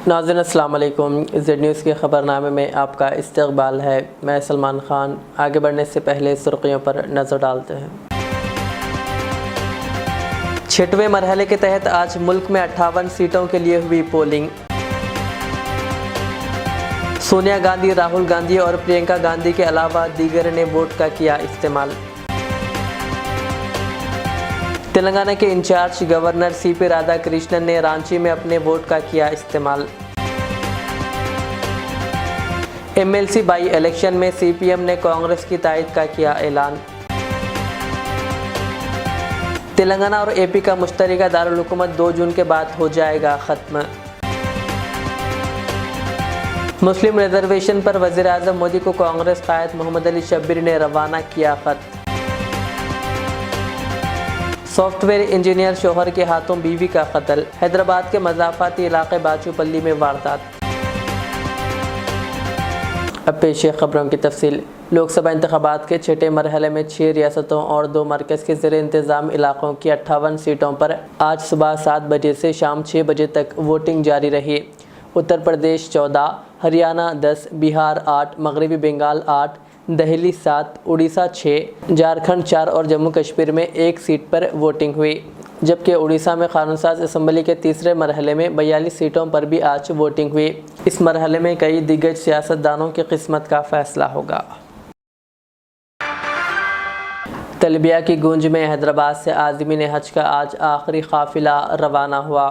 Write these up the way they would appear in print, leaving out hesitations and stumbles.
नाज़रीन अस्सलाम वालेकुम। ज़ेड न्यूज़ के ख़बरनामे में आपका इस्तक़बाल है। मैं सलमान ख़ान। आगे बढ़ने से पहले सुर्ख़ियों पर नज़र डालते हैं। 6वें मरहले के तहत आज मुल्क में 58 सीटों के लिए हुई पोलिंग। सोनिया गांधी, राहुल गांधी और प्रियंका गांधी के अलावा दीगर ने वोट का किया इस्तेमाल। तेलंगाना के इंचार्ज गवर्नर सीपी राधाकृष्णन ने रांची में अपने वोट का किया इस्तेमाल। एमएलसी बाई इलेक्शन में सीपीएम ने कांग्रेस की तायद का किया ऐलान। तेलंगाना और एपी का मुश्तरका दारुल हुकूमत 2 जून के बाद हो जाएगा ख़त्म। मुस्लिम रिजर्वेशन पर वज़ीर आज़म मोदी को कांग्रेस कायद मोहम्मद अली शब्बीर ने रवाना किया ख़त। सॉफ्टवेयर इंजीनियर शोहर के हाथों बीवी का कत्ल। हैदराबाद के मज़ाफ़ाती इलाके बाचूपल्ली में वारदात। अब पेश है ख़बरों की तफसील। लोकसभा इंतखाबात के 6ठे मरहले में 6 रियासतों और 2 मरकज़ के ज़ेर इंतज़ाम इलाक़ों की 58 सीटों पर आज सुबह 7 बजे से शाम 6 बजे तक वोटिंग जारी रही। उत्तर प्रदेश 14, हरियाणा 10, बिहार 8, मगरबी बंगाल 8, दिल्ली 7, उड़ीसा 6, झारखंड 4 और जम्मू कश्मीर में 1 सीट पर वोटिंग हुई। जबकि उड़ीसा में क़ानून-साज़ असम्बली के तीसरे मरहले में 42 सीटों पर भी आज वोटिंग हुई। इस मरहले में कई दिग्गज सियासतदानों की किस्मत का फैसला होगा। तलबिया की गूंज में हैदराबाद से आज़मीन हज का आज आखिरी काफ़िला रवाना हुआ।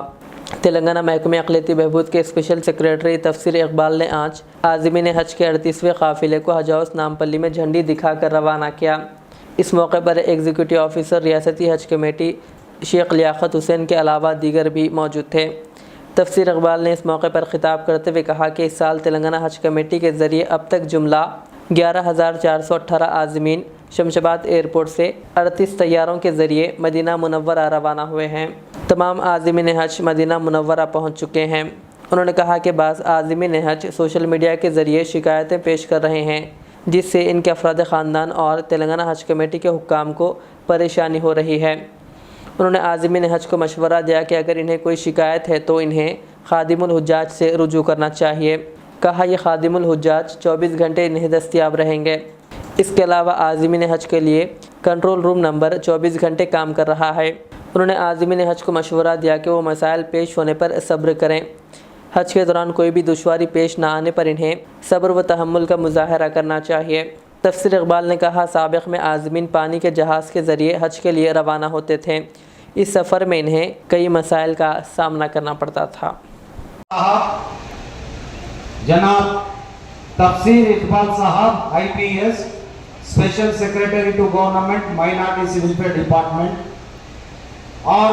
तेलंगाना महकमे अक़लियती बहबूद के स्पेशल सेक्रेटरी तफसीर इकबाल ने आज आज़मीन हज के 38वें काफ़िले को हज हाउस नामपल्ली में झंडी दिखाकर रवाना किया। इस मौके पर एग्जीक्यूटिव ऑफिसर रियासती हज कमेटी शेख लियाकत हुसैन के अलावा दीगर भी मौजूद थे। तफसीर इकबाल ने इस मौके पर ख़िताब करते हुए कहा कि इस साल तेलंगाना हज कमेटी के ज़रिए अब तक जुमला 11,418 आज़मीन शमशाबाद एयरपोर्ट से 38 तैयारों के ज़रिए मदीना मुनव्वरा रवाना हुए हैं। तमाम आज़मीन हज मदीना मुनव्वरा पहुँच चुके हैं। उन्होंने कहा कि बाज़ आज़मीन हज सोशल मीडिया के ज़रिए शिकायतें पेश कर रहे हैं, जिससे इनके अफराद ख़ानदान और तेलंगाना हज कमेटी के हुक्काम को परेशानी हो रही है। उन्होंने आज़मीन हज को मशवरा दिया कि अगर इन्हें कोई शिकायत है तो इन्हें खादिमुल हुज्जाज से रुजू करना चाहिए। कहा यह खादिमुल हुज्जाज 24 घंटे इन्हें दस्तयाब रहेंगे। इसके अलावा आज़मीन हज के लिए कंट्रोल रूम नंबर 24 घंटे काम कर रहा है। उन्होंने आज़मीन हज को मशवरा दिया कि वो मसाइल पेश होने पर सब्र करें। हज के दौरान कोई भी दुश्वारी पेश ना आने पर इन्हें सब्र व तहम्मुल का मुज़ाहरा करना चाहिए। तफसीर इकबाल ने कहा, साबिक़ में आज़मीन पानी के जहाज़ के ज़रिए हज के लिए रवाना होते थे। इस सफ़र में इन्हें कई मसाइल का सामना करना पड़ता था। जनाब तफसीर Iqbal Sahab IPS special secretary to government minority welfare department और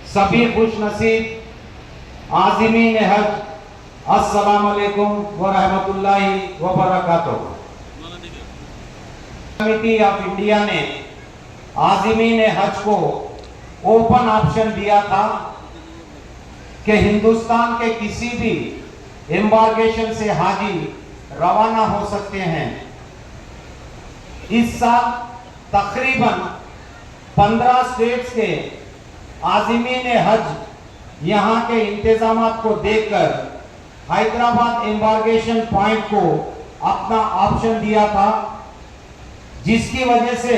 सभी खुश नसीब आज़मीन हज अस्सलाम वालेकुम व रहमतुल्लाहि व बरकातुहू। कमेटी ऑफ इंडिया ने आज़मीन हज को ओपन ऑप्शन दिया था कि हिंदुस्तान के किसी भी एम्बार्गेशन से हाजी रवाना हो सकते हैं। इस साल तकरीबन 15 स्टेट्स के आज़मीन हज यहाँ के इंतजामात को देखकर हैदराबाद एम्बार्गेशन पॉइंट को अपना ऑप्शन दिया था, जिसकी वजह से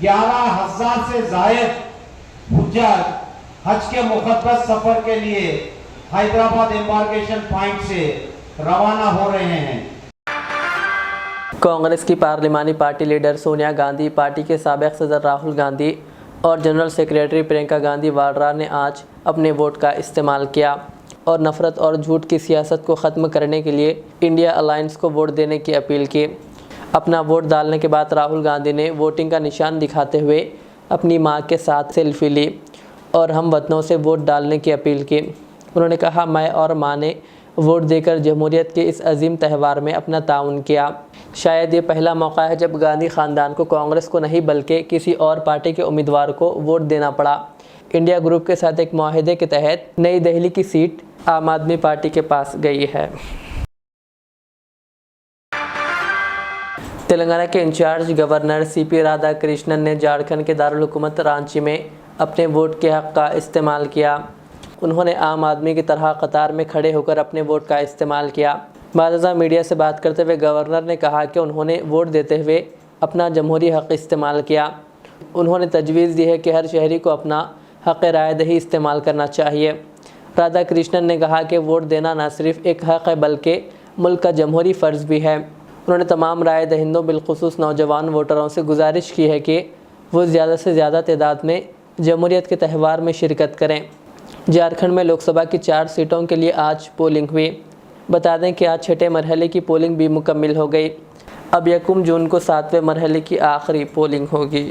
11,000 से ज़ायद हुज्जाज हज के मुक़द्दस सफ़र के लिए हैदराबाद एम्बार्गेशन पॉइंट से रवाना हो रहे हैं। कांग्रेस की पार्लिमानी party leader Sonia Gandhi, party के साबिक़ सदर राहुल गांधी और जनरल सेक्रेटरी प्रियंका गांधी वाड्रा ने आज अपने वोट का इस्तेमाल किया और नफ़रत और झूठ की सियासत को ख़त्म करने के लिए इंडिया अलायंस को वोट देने की अपील की। अपना वोट डालने के बाद राहुल गांधी ने वोटिंग का निशान दिखाते हुए अपनी मां के साथ सेल्फी ली और हम वतनों से वोट डालने की अपील की। उन्होंने कहा, मैं और मां ने वोट देकर जमहूरियत के इस अजीम त्यौहार में अपना ताउन किया। शायद ये पहला मौका है जब गांधी ख़ानदान को कांग्रेस को नहीं बल्कि किसी और पार्टी के उम्मीदवार को वोट देना पड़ा। इंडिया ग्रुप के साथ एक मुआहदे के तहत नई दिल्ली की सीट आम आदमी पार्टी के पास गई है। तेलंगाना के इंचार्ज गवर्नर सीपी राधाकृष्णन ने झारखंड के दारुल हुकूमत रांची में अपने वोट के हक़ का इस्तेमाल किया। उन्होंने आम आदमी की तरह कतार में खड़े होकर अपने वोट का इस्तेमाल किया। बाद मीडिया से बात करते हुए गवर्नर ने कहा कि उन्होंने वोट देते हुए अपना जमहूरी हक़ इस्तेमाल किया। उन्होंने तजवीज़ दी है कि हर शहरी को अपना हक़ राय दही इस्तेमाल करना चाहिए। राधा कृष्णन ने कहा कि वोट देना न सिर्फ एक हक़ है बल्कि मुल्क का जमहूरी फ़र्ज़ भी है। उन्होंने तमाम राय दहिंदों बिलखुसूस नौजवान वोटरों से गुजारिश की है कि वो ज़्यादा से ज़्यादा तादाद में जमहूरियत के त्यौहार में शिरकत करें। झारखंड में लोकसभा की 4 सीटों के लिए आज पोलिंग हुई। बता दें कि आज 6ठे मरहले की पोलिंग भी मुकम्मिल हो गई। अब 1 जून को 7वें मरहले की आखिरी पोलिंग होगी।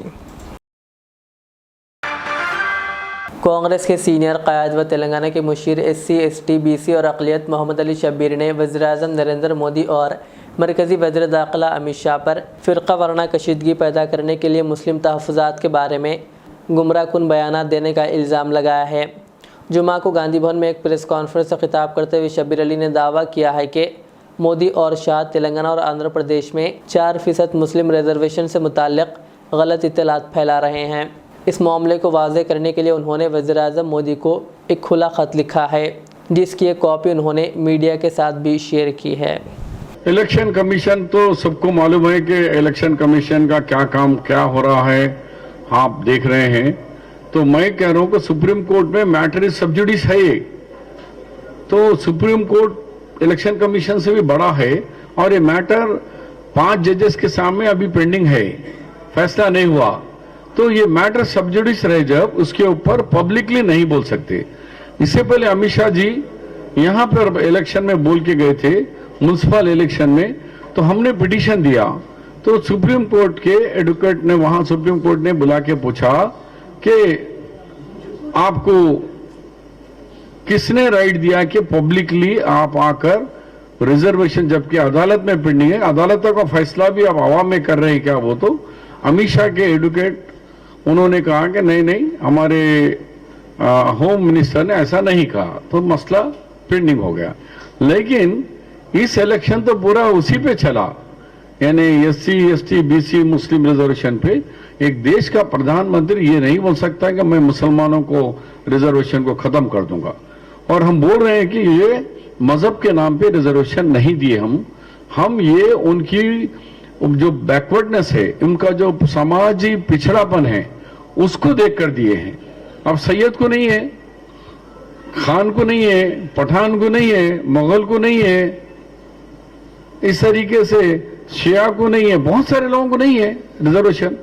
कांग्रेस के सीनियर क़याद व तेलंगाना के मुशीर SC, ST, BC और अक़लियत मोहम्मद अली शब्बीर ने वज़ीर-ए-आज़म नरेंद्र मोदी और मरकज़ी वज़ीर दाखिला अमित शाह पर फ़िरक़ा वाराना कशीदगी पैदा करने के लिए मुस्लिम तहफ़्फ़ुज़ात के बारे में गुमराहकुन बयानात देने का इल्ज़ाम लगाया है। जुमा को गांधी भवन में एक प्रेस कॉन्फ्रेंस से खिताब करते हुए शब्बीर अली ने दावा किया है कि मोदी और शाह तेलंगाना और आंध्र प्रदेश में 4% मुस्लिम रिजर्वेशन से मुताल्लिक़ गलत इत्तलात फैला रहे हैं। इस मामले को वाज़ेह करने के लिए उन्होंने वज़ीर-ए-आज़म मोदी को एक खुला ख़त लिखा है, जिसकी एक कॉपी उन्होंने मीडिया के साथ भी शेयर की है। इलेक्शन कमीशन तो सबको मालूम है कि इलेक्शन कमीशन का क्या काम क्या हो रहा है, आप देख रहे हैं। तो मैं कह रहा हूं कि सुप्रीम कोर्ट में मैटर इज सब जुडिस है ये, तो सुप्रीम कोर्ट इलेक्शन कमीशन से भी बड़ा है और ये मैटर 5 जजेस के सामने अभी पेंडिंग है, फैसला नहीं हुआ। तो ये मैटर सब जुडिस रहे जब उसके ऊपर पब्लिकली नहीं बोल सकते। इससे पहले अमित शाह जी यहां पर इलेक्शन में बोल के गए थे म्युनिसिपल इलेक्शन में, तो हमने पिटीशन दिया तो सुप्रीम कोर्ट के एडवोकेट ने वहां सुप्रीम कोर्ट ने बुला के पूछा कि आपको किसने राइट दिया कि पब्लिकली आप आकर रिजर्वेशन, जबकि अदालत में पेंडिंग है, अदालत का फैसला भी आप आवाम में कर रहे हैं क्या? वो तो अमित शाह के एडवोकेट उन्होंने कहा कि नहीं नहीं हमारे होम मिनिस्टर ने ऐसा नहीं कहा, तो मसला पेंडिंग हो गया। लेकिन इस इलेक्शन तो पूरा उसी पे चला, यानी SC, ST, BC मुस्लिम रिजर्वेशन पे। एक देश का प्रधानमंत्री ये नहीं बोल सकता कि मैं मुसलमानों को रिजर्वेशन को खत्म कर दूंगा। और हम बोल रहे हैं कि ये मजहब के नाम पे रिजर्वेशन नहीं दिए हम ये उनकी जो बैकवर्डनेस है, उनका जो समाजी पिछड़ापन है, उसको देख कर दिए हैं। अब सैयद को नहीं है, खान को नहीं है, पठान को नहीं है, मुगल को नहीं है, इस तरीके से शिया को नहीं है, बहुत सारे लोगों को नहीं है रिजर्वेशन।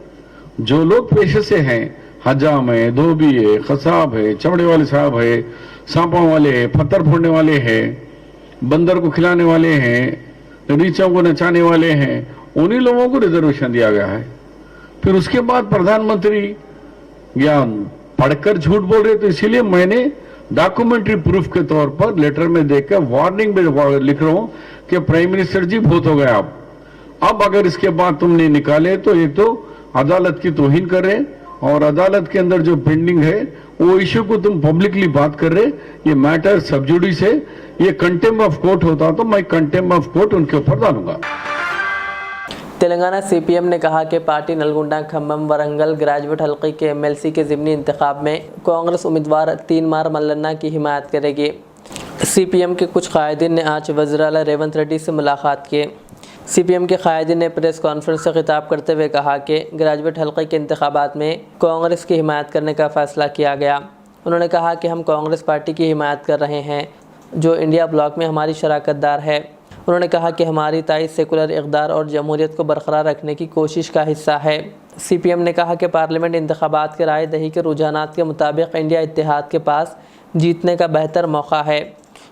जो लोग पेशे से हैं, हजाम है, धोबी है, खसाब है, चमड़े वाले साहब है, सांपों वाले हैं, पत्थर फोड़ने वाले हैं, बंदर को खिलाने वाले हैं, रीचों को नचाने वाले हैं, उन्हीं लोगों को रिजर्वेशन दिया गया है। फिर उसके बाद प्रधानमंत्री या पढ़कर झूठ बोल रहे, तो इसीलिए मैंने डॉक्यूमेंट्री प्रूफ के तौर पर लेटर में देकर वार्निंग में लिख रहा हूं कि प्राइम मिनिस्टर जी बहुत हो गया अब अगर इसके बाद तुमने निकाले तो ये तो अदालत की तौहीन कर रहे, और अदालत के अंदर जो पेंडिंग है वो इश्यू को तुम पब्लिकली बात कर रहे, ये मैटर सब जुडिस है। ये कंटेम्प्ट ऑफ कोर्ट होता तो मैं कंटेम्प्ट ऑफ कोर्ट उनके ऊपर डालूंगा। तेलंगाना CPM ने कहा कि पार्टी नलगुंडा, खम्मम, वरंगल ग्रेजुएट हल्के के MLC के ज़िमनी इंतखाब में कांग्रेस उम्मीदवार तीनमार मल्लन्ना की हिमायत करेगी। CPM के कुछ कायदीन ने आज वज़ीर आला रेवंत रेड्डी से मुलाकात की। CPM के कायदीन ने प्रेस कॉन्फ्रेंस से खिताब करते हुए कहा कि ग्रेजुएट हल्के के इंतखाबात में कांग्रेस की हिमायत करने का फ़ैसला किया गया। उन्होंने कहा कि हम कांग्रेस पार्टी की हिमायत कर रहे हैं जो इंडिया ब्लॉक में हमारी शराकतदार है। उन्होंने कहा कि हमारी ताईद सेकुलर इक़दार और जमहूरियत को बरकरार रखने की कोशिश का हिस्सा है। CPM ने कहा कि पार्लियामेंट इंतखाबात के राय दही के रुझानात के मुताबिक इंडिया इत्तेहाद के पास जीतने का बेहतर मौका है।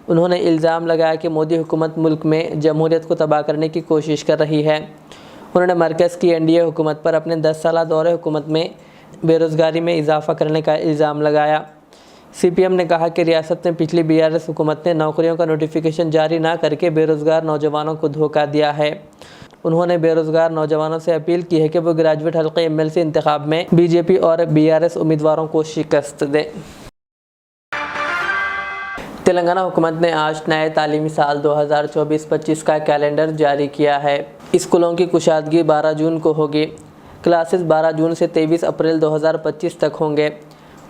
उन्होंने इल्ज़ाम लगाया कि मोदी हुकूमत मुल्क में जमहूरियत को तबाह करने की कोशिश कर रही है। उन्होंने मरकज़ की NDA हुकूमत पर अपने 10 साला दौरे हुकूमत में बेरोज़गारी में इजाफ़ा करने का इल्ज़ाम लगाया। CPM ने कहा कि रियासत में पिछली BRS हुकूमत ने नौकरियों का नोटिफिकेशन जारी ना करके बेरोज़गार नौजवानों को धोखा दिया है। उन्होंने बेरोज़गार नौजवानों से अपील की है कि वो ग्रेजुएट हल्के MLC इंतखाब में BJP और BRS उम्मीदवारों को शिकस्त दें। तेलंगाना हुकूमत ने आज नए तालीमी साल 2024-25 का कैलेंडर जारी किया है। स्कूलों की कुशादगी 12 जून को होगी। क्लासेस 12 जून से 23 अप्रैल 2025 तक होंगे।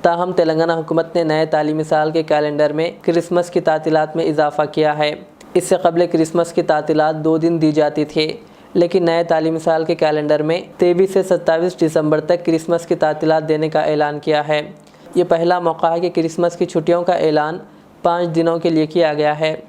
ताहम तेलंगाना हुकूमत ने नए तालीमी साल के कैलेंडर में क्रिसमस की तातीलात में इजाफा किया है। इससे कबल क्रिसमस की तातीलात 2 दिन दी जाती थी, लेकिन नए तालीमी साल के कैलेंडर में 23 से 27 दिसंबर तक क्रिसमस की तातीलात देने का ऐलान किया है। ये पहला मौका है कि क्रिसमस की छुट्टियों का ऐलान 5 दिनों के लिए किया गया है।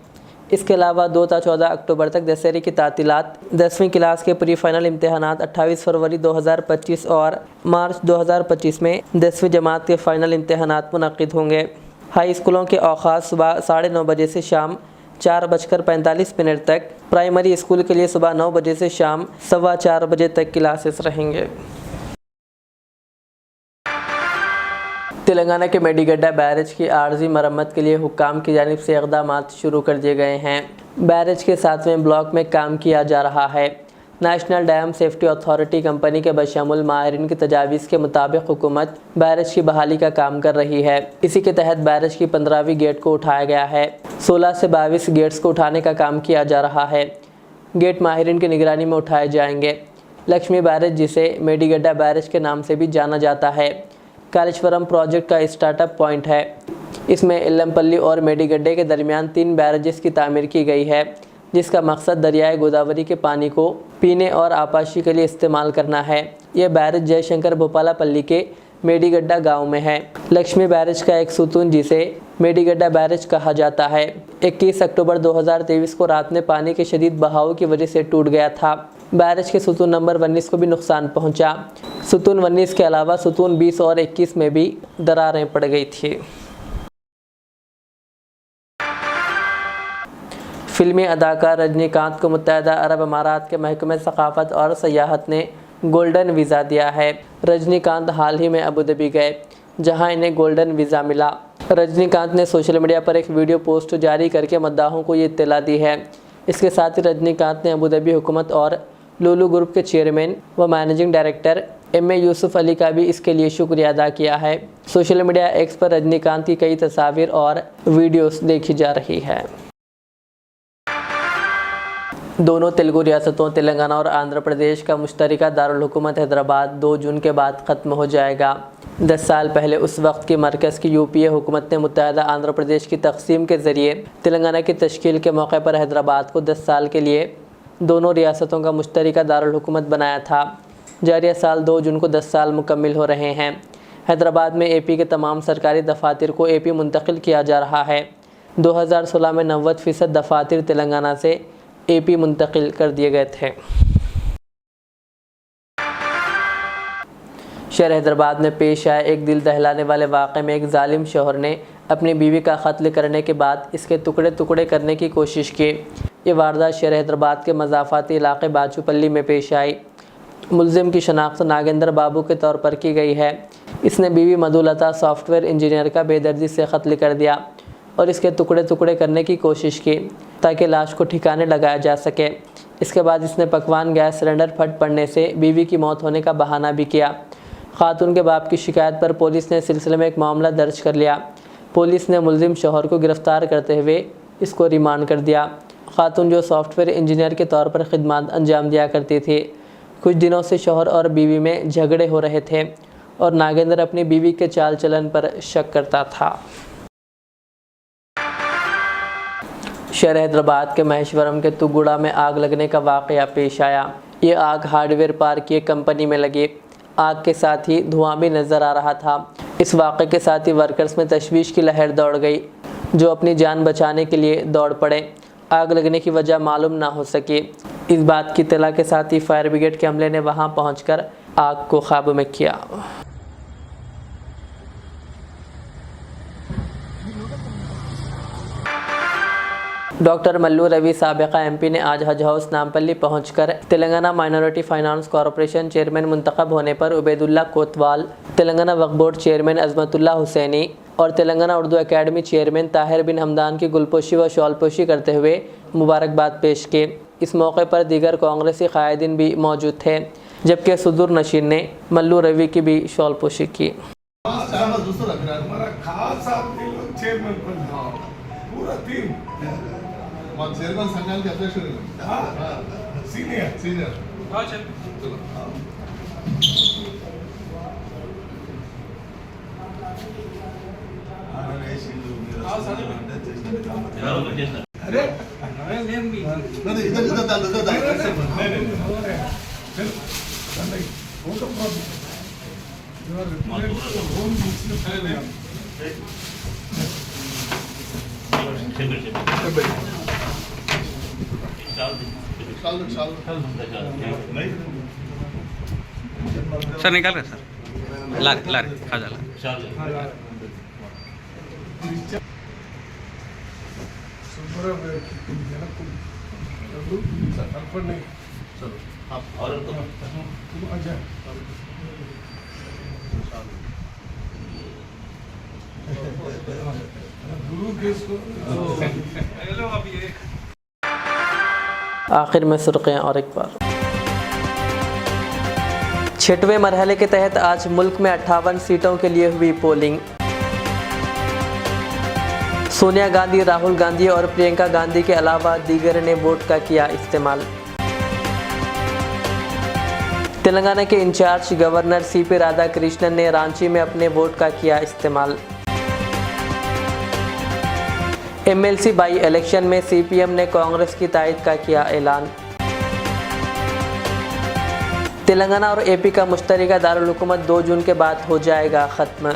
इसके अलावा 2 से 14 अक्टूबर तक दशहरे की तातीलात, 10वीं क्लास के प्री फाइनल इम्तहानात 28 फरवरी 2025 और मार्च 2025 में 10वीं जमात के फ़ाइनल इम्तहानात मुनक़िद होंगे। हाई स्कूलों के औक़ात सुबह 9:30 बजे से शाम 4:45 तक, प्राइमरी स्कूल के लिए सुबह 9 बजे से शाम 4:15 बजे तक क्लासेस रहेंगे। तेलंगाना के मेडीगड्डा बैरेज की आर्जी मरम्मत के लिए हुक्काम की जानिब से इक़दामात शुरू कर दिए गए हैं। बैरेज के 7वें ब्लॉक में काम किया जा रहा है। National dam safety authority company के बशमुल माहिरीन की तजावीज़ के मुताबिक हुकूमत बैरेज की बहाली का काम कर रही है। इसी के तहत बैरेज की 15वीं गेट को उठाया गया है। 16 से 22 गेट्स को उठाने का काम किया जा रहा है। गेट माहिरीन की निगरानी में उठाए जाएंगे। लक्ष्मी बैरेज, जिसे मेडीगड्डा बैरेज के नाम से भी जाना जाता है, कालेश्वरम प्रोजेक्ट का स्टार्टअप पॉइंट है। इसमें एल्लमपल्ली और मेडीगड्डे के दरमियान 3 बैरेजेस की तामीर की गई है, जिसका मकसद दरियाए गोदावरी के पानी को पीने और आपाशी के लिए इस्तेमाल करना है। यह बैरेज जयशंकर भोपालापल्ली के मेडीगड्डा गांव में है। लक्ष्मी बैरेज का एक सुतून, जिसे मेडीगड्डा बैरेज कहा जाता है, 21 अक्टूबर 2023 को रात में पानी के शदीद बहाव की वजह से टूट गया था। बैरेज के सुतून नंबर 19 को भी नुकसान पहुंचा। सुतून 19 के अलावा सुतून 20 और 21 में भी दरारें पड़ गई थी। फिल्मी अदाकार रजनीकांत को मुत्तहदा अरब अमारात के महकमे सकाफत और सयाहत ने गोल्डन वीज़ा दिया है। रजनीकांत हाल ही में अबू धाबी गए, जहां इन्हें गोल्डन वीज़ा मिला। रजनीकांत ने सोशल मीडिया पर एक वीडियो पोस्ट जारी करके मद्दाहों को ये इत्तला दी है। इसके साथ ही रजनीकांत ने अबू धाबी हुकूमत और लुलु ग्रुप के चेयरमैन व managing director M A. Yusuf Ali का भी इसके लिए शुक्रिया अदा किया है। सोशल मीडिया एक्स पर रजनीकांत की कई तस्वीर और वीडियोस देखी जा रही है। दोनों तेलुगु रियासतों तेलंगाना और आंध्र प्रदेश का मुश्तरका दारुल हुकूमत हैदराबाद 2 जून के बाद ख़त्म हो जाएगा। 10 साल पहले उस वक्त की मरकज़ की यूपीए हुकूमत ने मुत्तहदा आंध्र प्रदेश की तकसीम के ज़रिए तेलंगाना की तश्कील के मौके पर हैदराबाद को 10 साल के लिए दोनों रियासतों का मुश्तरका दारुल हुकूमत बनाया था। जारिया साल 2 जून को 10 साल मुकम्मिल हो रहे हैं। हैदराबाद में एपी के तमाम सरकारी दफातर को एपी मुंतकिल किया जा रहा है। 2016 में 90% दफातर तेलंगाना से एपी मुंतकिल कर दिए गए थे। शहर हैदराबाद में पेश आए एक दिल दहलाने वाले वाक़े में एक जालिम शौहर ने अपनी बीवी का कत्ल करने के बाद इसके टुकड़े टुकड़े करने की कोशिश की। ये वारदात शहर हैदराबाद के मज़ाफ़ाती इलाके बाचूपल्ली में पेश आई। मुल्ज़िम की शनाख्त नागेंद्र बाबू के तौर पर की गई है। इसने बीवी मधुलता सॉफ्टवेयर इंजीनियर का बेदर्दी से कत्ल कर दिया और इसके टुकड़े टुकड़े करने की कोशिश की ताकि लाश को ठिकाने लगाया जा सके। इसके बाद इसने पकवान गैस सिलेंडर फट पड़ने से बीवी की मौत होने का बहाना भी किया। खातून के बाप की शिकायत पर पुलिस ने सिलसिले में एक मामला दर्ज कर लिया। पुलिस ने मुल्ज़िम शौहर को गिरफ़्तार करते हुए इसको रिमांड कर दिया। खातून जो सॉफ्टवेयर इंजीनियर के तौर पर खिदमत अंजाम दिया करती थी, कुछ दिनों से शौहर और बीवी में झगड़े हो रहे थे और नागेंद्र अपनी बीवी के चाल चलन पर शक करता था। शहर हैदराबाद के महेश्वरम के तुगुड़ा में आग लगने का वाक़या पेश आया। ये आग हार्डवेयर पार्क की एक कंपनी में लगी। आग के साथ ही धुआं भी नज़र आ रहा था। इस वाक़े के साथ ही वर्कर्स में तशवीश की लहर दौड़ गई, जो अपनी जान बचाने के लिए दौड़ पड़े। आग लगने की वजह मालूम ना हो सकी। इस बात की इत्तला के साथ ही फायर ब्रिगेड के अमले ने वहां पहुंचकर आग को काबू में किया। डॉक्टर मल्लू रवि साबिका एमपी ने आज हज हाउस नामपल्ली पहुंचकर Telangana minority finance corporation chairman मुंतखब होने पर उबैदुल्ला कोतवाल, तेलंगाना वक्फ बोर्ड चेयरमैन अजमतुल्ला हुसैनी और तेलंगाना उर्दू एकेडमी चेयरमैन ताहिर बिन हमदान की गुलपोशी व शॉलपोशी करते हुए मुबारकबाद पेश की। इस मौके पर दीगर कांग्रेसी कायदीन भी मौजूद थे, जबकि सदुर नशीन ने मल्लू रवि की भी शॉलपोशी की। चेयरमैन संघाనికి అధ్యక్షుడు సీనియర్ చలో सर निकाल रहे सर ला रहे खा जाला आखिर में सुर्खियां और एक बार। छठवें मरहले के तहत आज मुल्क में 58 सीटों के लिए हुई पोलिंग। सोनिया गांधी, राहुल गांधी और प्रियंका गांधी के अलावा दीगर ने वोट का किया इस्तेमाल। तेलंगाना के इंचार्ज गवर्नर सीपी राधाकृष्णन ने रांची में अपने वोट का किया इस्तेमाल। एमएलसी बाई इलेक्शन में सीपीएम ने कांग्रेस की तायद का किया ऐलान। तेलंगाना और एपी का मुश्तरका दारुल हुकूमत 2 जून के बाद हो जाएगा ख़त्म।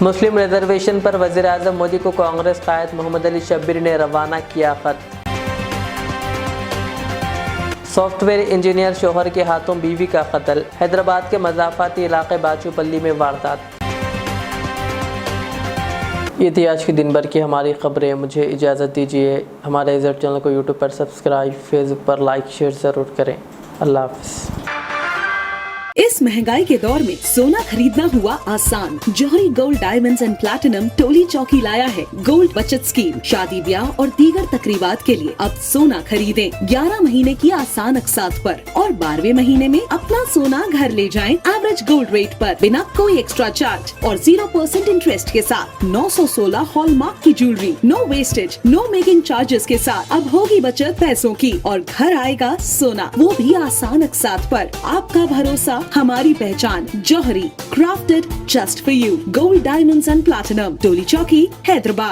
मुस्लिम रिजर्वेशन पर वज़ीर आज़म मोदी को कांग्रेस कायद मोहम्मद अली शब्बीर ने रवाना किया खत। सॉफ्टवेयर इंजीनियर शोहर के हाथों बीवी का कत्ल। हैदराबाद के मज़ाफ़ाती इलाके बाचूपल्ली में वारदात। ये थी आज के दिन भर की हमारी खबरें। मुझे इजाज़त दीजिए। हमारे इज़्ज़त चैनल को यूट्यूब पर सब्सक्राइब, फेसबुक पर लाइक शेयर ज़रूर करें। अल्लाह हाफ़िज़। इस महंगाई के दौर में सोना खरीदना हुआ आसान। जौहरी gold diamonds and platinum Toli चौकी लाया है गोल्ड बचत स्कीम। शादी ब्याह और दीगर तकरीबात के लिए अब सोना खरीदें 11 महीने की आसान अक़सात पर और 12वें महीने में अपना सोना घर ले जाएं एवरेज गोल्ड रेट पर बिना कोई एक्स्ट्रा चार्ज और 0% इंटरेस्ट के साथ। 916 हॉलमार्क की jewellery, no wastage, no making charges के साथ। अब होगी बचत पैसों की और घर आएगा सोना, वो भी आसान अक़सात पर। आपका भरोसा, हमारी पहचान। Jauhari, crafted just for you. Gold diamonds and platinum, Toli Chowki, Hyderabad.